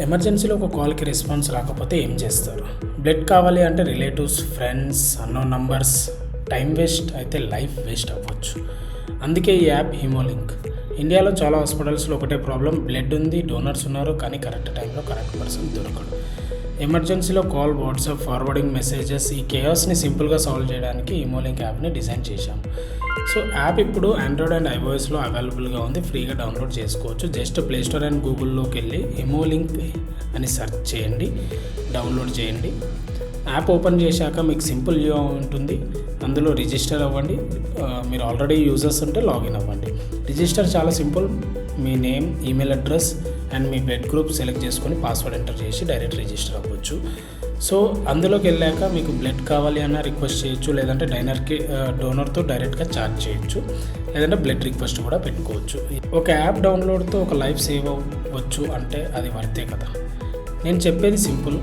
ఎమర్జెన్సీలో ఒక కాల్కి రెస్పాన్స్ రాకపోతే ఏం చేస్తారు? బ్లడ్ కావాలి అంటే relatives, friends, unknown numbers. Time waste అయితే లైఫ్ వేస్ట్ అవ్వచ్చు. అందుకే ఈ యాప్ హీమోలింక్. ఇండియాలో చాలా హాస్పిటల్స్లో ఒకటే ప్రాబ్లం, బ్లడ్ ఉంది, డోనర్స్ ఉన్నారు, కానీ కరెక్ట్ టైంలో కరెక్ట్ పర్సన్ దొరకడు. ఎమర్జెన్సీలో కాల్, వాట్సాప్, ఫార్వర్డింగ్ మెసేజెస్, ఈ కేయాస్ని సింపుల్గా సాల్వ్ చేయడానికి హీమోలింక్ యాప్ని డిజైన్ చేశాం. సో యాప్ ఇప్పుడు ఆండ్రాయిడ్ అండ్ ఐఓఎస్లో అవైలబుల్గా ఉంది. ఫ్రీగా డౌన్లోడ్ చేసుకోవచ్చు. జస్ట్ ప్లేస్టోర్ అండ్ గూగుల్లోకి వెళ్ళి హీమోలింక్ అని సెర్చ్ చేయండి, డౌన్లోడ్ చేయండి. యాప్ ఓపెన్ చేశాక మీకు సింపుల్ వ్యూ ఉంటుంది. అందులో రిజిస్టర్ అవ్వండి. మీరు ఆల్రెడీ యూజర్స్ ఉంటే లాగిన్ అవ్వండి. రిజిస్టర్ చాలా simple. Me name, email address and me blood group select చేసుకొని పాస్వర్డ్ ఎంటర్ చేసి డైరెక్ట్ రిజిస్టర్ అవ్వచ్చు. సో అందులోకి వెళ్ళాక మీకు బ్లడ్ కావాలి అన్న రిక్వెస్ట్ చేయొచ్చు, లేదంటే డోనర్తో డైరెక్ట్గా చార్జ్ చేయొచ్చు, లేదంటే బ్లడ్ రిక్వెస్ట్ కూడా పెట్టుకోవచ్చు. ఒక యాప్ డౌన్లోడ్తో ఒక లైఫ్ సేవ్ అవ్వచ్చు అంటే అది వర్తే కదా. నేను చెప్పేది సింపుల్.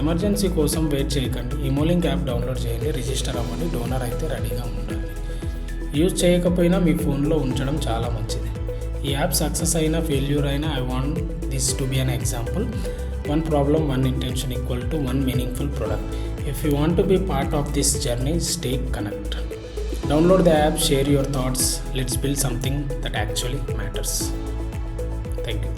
ఎమర్జెన్సీ కోసం వెయిట్ చేయకండి. హీమోలింక్ యాప్ డౌన్లోడ్ చేయండి, రిజిస్టర్ అవ్వండి. డోనర్ అయితే రెడీగా ఉండండి. యూజ్ చేయకపోయినా మీ ఫోన్లో ఉంచడం చాలా మంచిది. ఈ యాప్ సక్సెస్ అయినా ఫెయిల్యూర్ అయినా I want this to be an example. One problem, one intention equal to one meaningful product. If you want to be part of this journey, stay connected. Download the app, share your thoughts. Let's build something that actually matters. Thank you.